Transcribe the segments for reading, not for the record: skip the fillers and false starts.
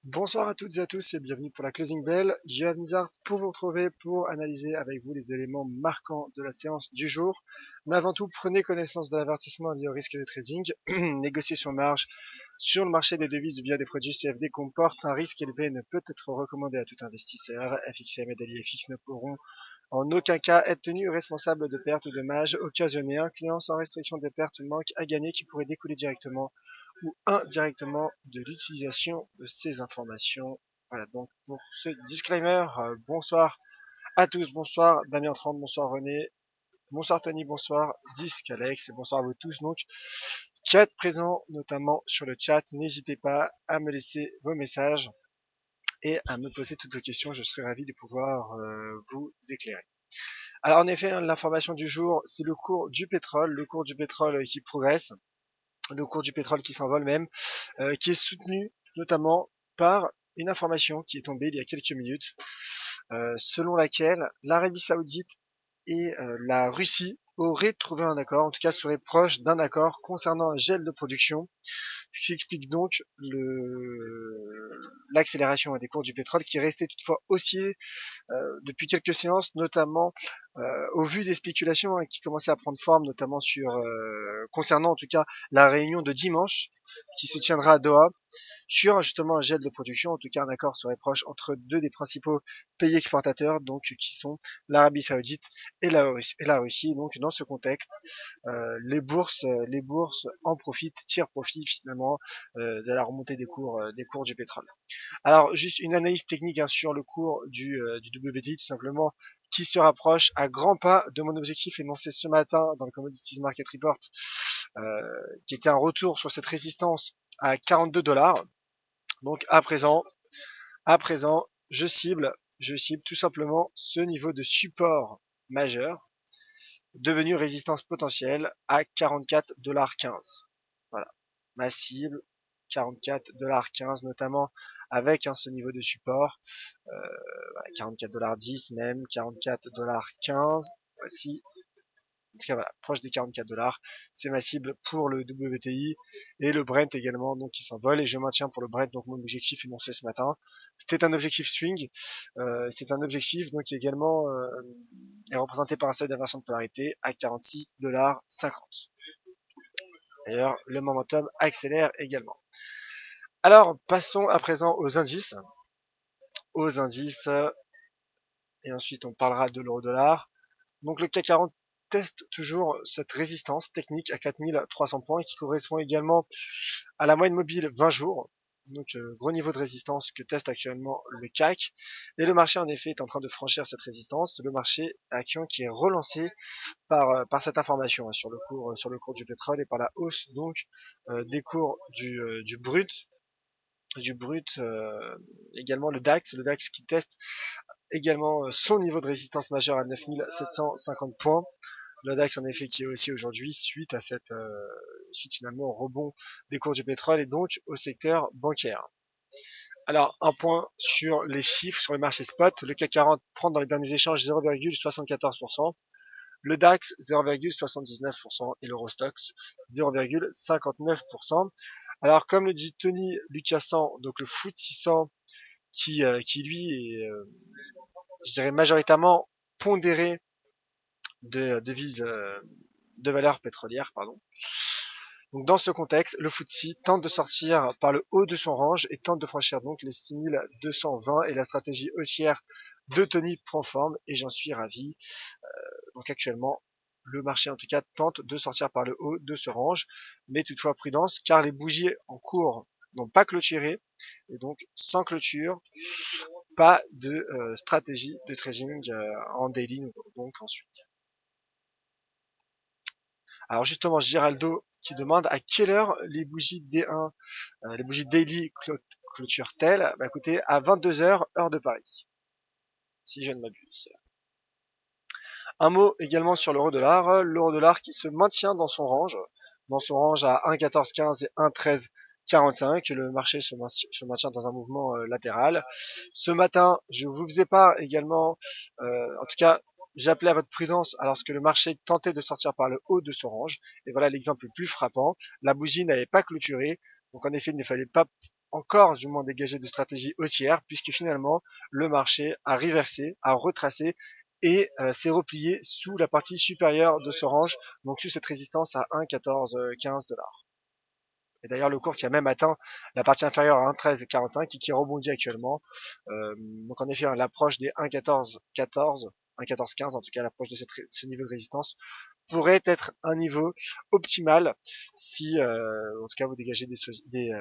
Bonsoir à toutes et à tous et bienvenue pour la Closing Bell. Johan Nizar pour vous retrouver pour analyser avec vous les éléments marquants de la séance du jour. Mais avant tout, prenez connaissance de l'avertissement lié au risque de trading. Négocier sur marge sur le marché des devises via des produits CFD comporte un risque élevé et ne peut être recommandé à tout investisseur. FXM et DailyFX ne pourront en aucun cas être tenus responsables de pertes ou dommages occasionnés. Un client sans restriction des pertes manque à gagner qui pourrait découler directement ou indirectement de l'utilisation de ces informations. Voilà donc pour ce disclaimer. Bonsoir à tous, bonsoir Damien 30, bonsoir René, bonsoir Tony, bonsoir Disque Alex et bonsoir à vous tous donc qui êtes présents notamment sur le chat. N'hésitez pas à me laisser vos messages et à me poser toutes vos questions, je serai ravi de pouvoir vous éclairer. Alors en effet, l'information du jour, c'est le cours du pétrole qui progresse, le cours du pétrole qui s'envole même, qui est soutenu notamment par une information qui est tombée il y a quelques minutes, selon laquelle l'Arabie Saoudite et la Russie auraient trouvé un accord, en tout cas seraient proches d'un accord concernant un gel de production, ce qui explique donc l'accélération des cours du pétrole qui restait toutefois haussier depuis quelques séances, notamment au vu des spéculations qui commençaient à prendre forme, notamment concernant en tout cas la réunion de dimanche qui se tiendra à Doha sur justement un gel de production, en tout cas un accord serait proche entre deux des principaux pays exportateurs, donc qui sont l'Arabie Saoudite et la Russie. Donc dans ce contexte, les bourses en profitent, tirent profit finalement de la remontée des cours du pétrole. Alors juste une analyse technique sur le cours du WTI tout simplement, qui se rapproche à grands pas de mon objectif énoncé ce matin dans le Commodities Market Report, qui était un retour sur cette résistance à 42 dollars. Donc à présent, je cible tout simplement ce niveau de support majeur, devenu résistance potentielle à 44,15 $. Voilà, ma cible 44,15 $, notamment avec ce niveau de support, 44,10 $ même, 44,15 $. Voici, en tout cas voilà, proche des 44 $. C'est ma cible pour le WTI et le Brent également, donc qui s'envole. Et je maintiens pour le Brent donc mon objectif énoncé ce matin. C'était un objectif swing, c'est un objectif donc qui également est représenté par un seuil d'inversion de polarité à 46,50 $. D'ailleurs, le momentum accélère également. Alors, passons à présent aux indices. Et ensuite on parlera de l'euro-dollar. Donc le CAC 40 teste toujours cette résistance technique à 4300 points qui correspond également à la moyenne mobile 20 jours. Donc gros niveau de résistance que teste actuellement le CAC. Et le marché en effet est en train de franchir cette résistance. Le marché action qui est relancé par cette information sur le cours du pétrole et par la hausse donc des cours du brut, également le DAX qui teste également son niveau de résistance majeure à 9750 points. Le DAX en effet qui est aussi aujourd'hui suite à suite finalement au rebond des cours du pétrole et donc au secteur bancaire. Alors un point sur les chiffres sur les marchés spot, le CAC 40 prend dans les derniers échanges 0,74%, le DAX 0,79% et l'Eurostoxx 0,59%. Alors comme le dit Tony Lucassan, donc le FTSE 600 qui lui est, je dirais majoritairement pondéré de devises de valeurs pétrolières, pardon. Donc dans ce contexte, le FTSE tente de sortir par le haut de son range et tente de franchir donc les 6220 et la stratégie haussière de Tony prend forme et j'en suis ravi. Donc actuellement, le marché en tout cas tente de sortir par le haut de ce range, mais toutefois prudence car les bougies en cours n'ont pas clôturé et donc sans clôture, pas de stratégie de trading en daily donc ensuite. Alors justement, Giraldo qui demande à quelle heure les bougies D1, les bougies daily clôturent-elles? Bah écoutez, à 22 h heure de Paris, si je ne m'abuse. Un mot également sur l'euro-dollar qui se maintient dans son range à 1,1415 et 1,1345. Le marché se maintient dans un mouvement latéral. Ce matin, je vous faisais part également, en tout cas, j'appelais à votre prudence alors que le marché tentait de sortir par le haut de son range. Et voilà l'exemple le plus frappant. La bougie n'avait pas clôturé. Donc en effet, il ne fallait pas encore du moins dégager de stratégie haussière, puisque finalement le marché a reversé, a retracé et s'est replié sous la partie supérieure de ce range, donc sous cette résistance à 1,1415 $. Et d'ailleurs le cours qui a même atteint la partie inférieure à 1,1345 et qui rebondit actuellement. Donc en effet, l'approche des 1,1414, 1,1415 en tout cas, l'approche de ce niveau de résistance pourrait être un niveau optimal si, en tout cas, vous dégagez des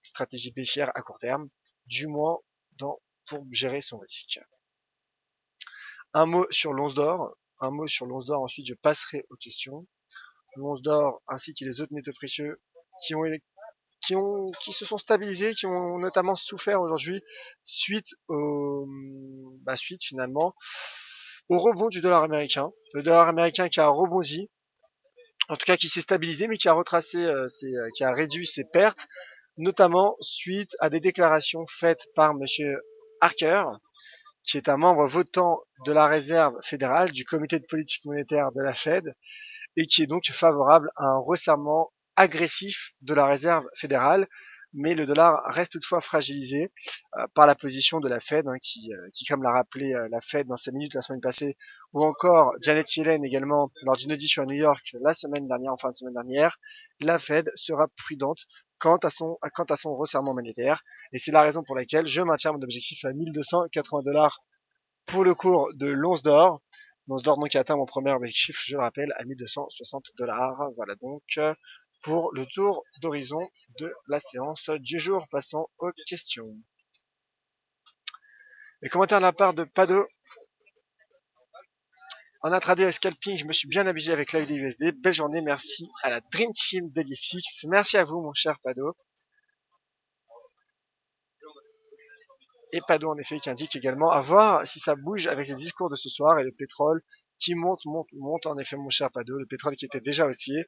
stratégies baissières à court terme, du moins pour gérer son risque. Un mot sur l'once d'or. Un mot sur l'once d'or, ensuite je passerai aux questions. L'once d'or ainsi que les autres métaux précieux qui ont qui se sont stabilisés, qui ont notamment souffert aujourd'hui suite finalement au rebond du dollar américain. Le dollar américain qui a rebondi, en tout cas qui s'est stabilisé, mais qui a retracé, qui a réduit ses pertes, notamment suite à des déclarations faites par Monsieur Harker, qui est un membre votant de la Réserve fédérale, du comité de politique monétaire de la Fed, et qui est donc favorable à un resserrement agressif de la Réserve fédérale, mais le dollar reste toutefois fragilisé par la position de la Fed, qui comme l'a rappelé la Fed dans ses minutes la semaine passée, ou encore Janet Yellen également lors d'une audition à New York la semaine dernière, en fin de semaine dernière, la Fed sera prudente quant à son resserrement monétaire, et c'est la raison pour laquelle je maintiens mon objectif à 1280 $ pour le cours de l'once d'or. L'once d'or donc qui a atteint mon premier objectif, je le rappelle, à 1260 $. Voilà donc pour le tour d'horizon de la séance du jour. Passons aux questions. Les commentaires de la part de Pado. En intraday et scalping, je me suis bien amusé avec l'AUD-USD. Belle journée, merci à la Dream Team d'Elifix. Merci à vous, mon cher Pado. Et Pado, en effet, qui indique également à voir si ça bouge avec les discours de ce soir et le pétrole qui monte. En effet, mon cher Pado. Le pétrole qui était déjà haussier,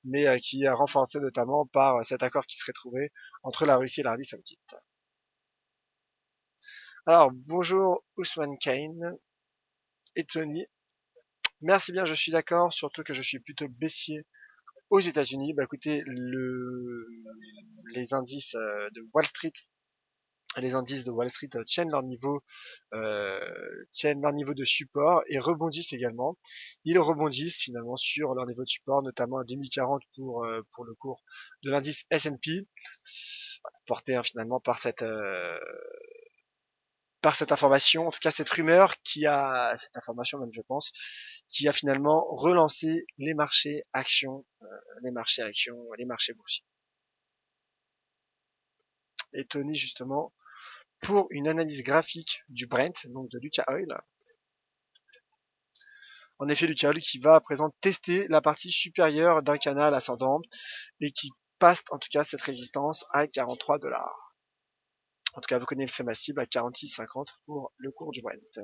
mais qui est renforcé notamment par cet accord qui serait trouvé entre la Russie et l'Arabie Saoudite. Alors, bonjour Ousmane Kane et Tony. Merci bien, je suis d'accord, surtout que je suis plutôt baissier aux États-Unis. Bah écoutez, les indices de Wall Street, tiennent leur niveau de support et rebondissent également. Ils rebondissent finalement sur leur niveau de support, notamment à 2040 pour le cours de l'indice S&P, porté finalement par cette information, en tout cas cette rumeur cette information même je pense, qui a finalement relancé les marchés actions, les marchés boursiers. Et Tony justement, pour une analyse graphique du Brent, donc de Lucas Oil. En effet, Lucas Oil qui va à présent tester la partie supérieure d'un canal ascendant et qui passe en tout cas cette résistance à 43 $. En tout cas, vous connaissez ma cible à 46,50 pour le cours du Brent.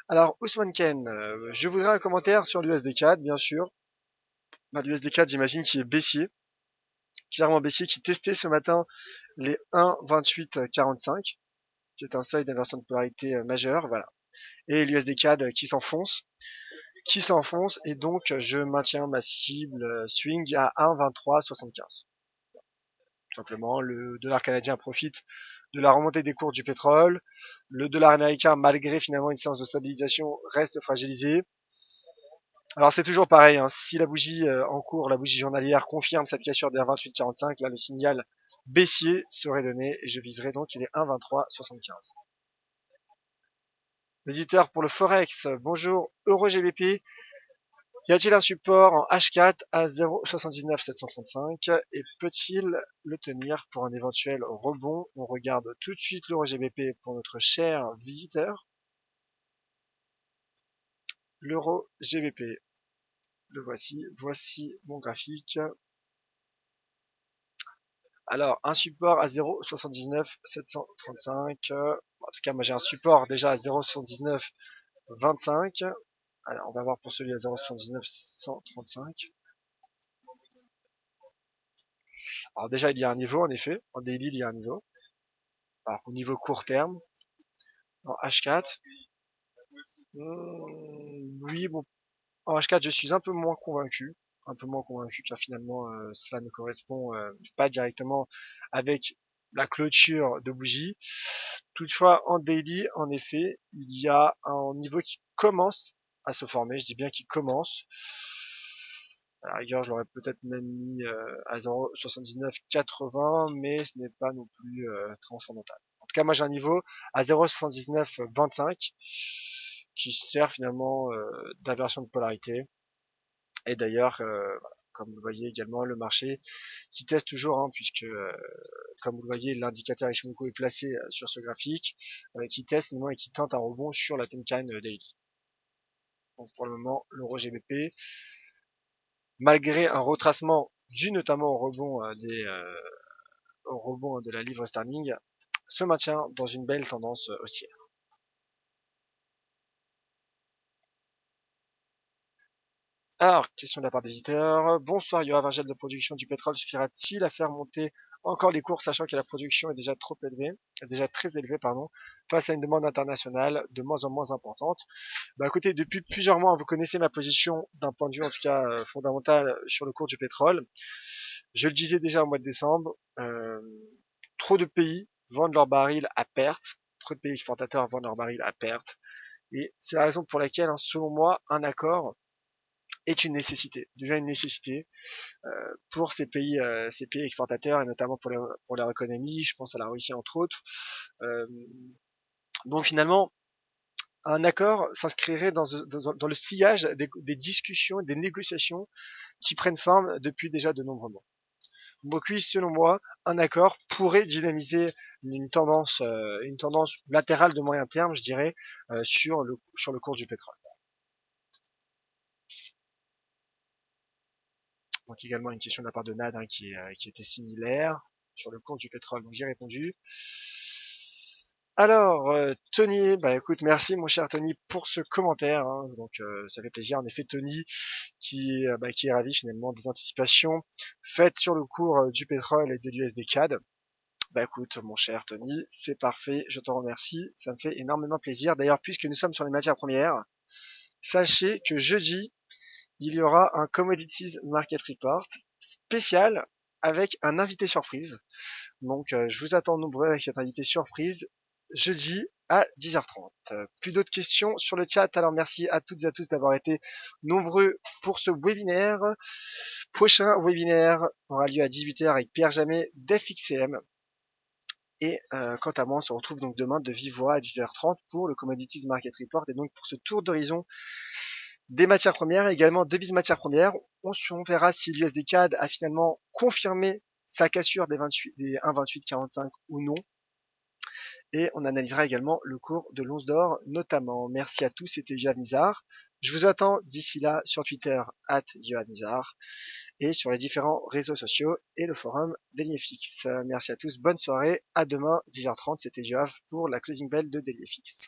Alors, Ousmane Ken, je voudrais un commentaire sur l'USD4, bien sûr. L'USD4, j'imagine, qui est baissier, clairement baissier, qui testait ce matin les 1,2845, qui est un seuil d'inversion de polarité majeur, voilà. Et l'USD4 qui s'enfonce, et donc je maintiens ma cible swing à 1,2375. Tout simplement, le dollar canadien profite de la remontée des cours du pétrole. Le dollar américain, malgré finalement une séance de stabilisation, reste fragilisé. Alors c'est toujours pareil, hein. Si la bougie en cours, la bougie journalière confirme cette cassure des 1,2845, là le signal baissier serait donné et je viserai donc les 1,2375. Visiteur pour le Forex, bonjour EuroGBP. Y a-t-il un support en H4 à 0,79735 et peut-il le tenir pour un éventuel rebond? On regarde tout de suite l'euro-GBP pour notre cher visiteur. L'euro-GBP, le voici mon graphique. Alors, un support à 0,79735. En tout cas, moi j'ai un support déjà à 0,7925. Alors, on va voir pour celui à 0,79735. Alors déjà, il y a un niveau, en effet. En daily, il y a un niveau. Alors, au niveau court terme, en H4, oui, bon, en H4, je suis un peu moins convaincu. un peu moins convaincu car finalement cela ne correspond pas directement avec la clôture de bougie. Toutefois, en daily, en effet, il y a un niveau qui commence à se former. Je dis bien qu'il commence. À la rigueur, je l'aurais peut-être même mis à 0,7980, mais ce n'est pas non plus transcendantal. En tout cas, moi j'ai un niveau à 0,7925 qui sert finalement d'inversion de polarité. Et d'ailleurs, comme vous le voyez également, le marché qui teste toujours, hein, puisque comme vous le voyez, l'indicateur Ishimoku est placé sur ce graphique, qui teste finalement et qui tente un rebond sur la Tenkan Daily. Donc pour le moment, l'euro GBP, malgré un retracement dû notamment au rebond de la livre sterling, se maintient dans une belle tendance haussière. Alors, question de la part des visiteurs. Bonsoir, Yoav, un gel de production du pétrole suffira-t-il à faire monter encore les cours, sachant que la production est déjà trop élevée, déjà très élevée, pardon, face à une demande internationale de moins en moins importante? Bah écoutez, depuis plusieurs mois, vous connaissez ma position d'un point de vue en tout cas fondamental sur le cours du pétrole. Je le disais déjà au mois de décembre, trop de pays vendent leurs barils à perte, trop de pays exportateurs vendent leurs barils à perte, et c'est la raison pour laquelle, hein, selon moi, un accord est une nécessité, devient une nécessité pour ces pays exportateurs et notamment pour leur économie. Je pense à la Russie entre autres. Euh, donc finalement, un accord s'inscrirait dans le sillage des discussions, des négociations qui prennent forme depuis déjà de nombreux mois. Donc oui, selon moi, un accord pourrait dynamiser une tendance latérale de moyen terme, je dirais, sur le cours du pétrole. Donc également une question de la part de Nad, hein, qui était similaire sur le cours du pétrole. Donc j'ai répondu. Alors, Tony, bah écoute, merci mon cher Tony pour ce commentaire, hein. Donc ça fait plaisir. En effet, Tony qui est ravi finalement des anticipations faites sur le cours du pétrole et de l'USD CAD. Bah écoute, mon cher Tony, c'est parfait, je te remercie, ça me fait énormément plaisir. D'ailleurs, puisque nous sommes sur les matières premières, sachez que jeudi, il y aura un Commodities Market Report spécial avec un invité surprise. Donc je vous attends nombreux avec cet invité surprise jeudi à 10h30. Plus d'autres questions sur le chat, alors merci à toutes et à tous d'avoir été nombreux pour ce webinaire. Prochain webinaire aura lieu à 18h avec Pierre Jamet d'FXCM. Et quant à moi, on se retrouve donc demain de vive voix à 10h30 pour le Commodities Market Report et donc pour ce tour d'horizon des matières premières et également devises matières premières. On verra si l'USD CAD a finalement confirmé sa cassure des 1,2845 ou non. Et on analysera également le cours de l'once d'or notamment. Merci à tous, c'était Yoav Nizar. Je vous attends d'ici là sur Twitter @YoavNizar et sur les différents réseaux sociaux et le forum DailyFX. Merci à tous, bonne soirée, à demain 10h30, c'était Yoav pour la closing bell de DailyFX.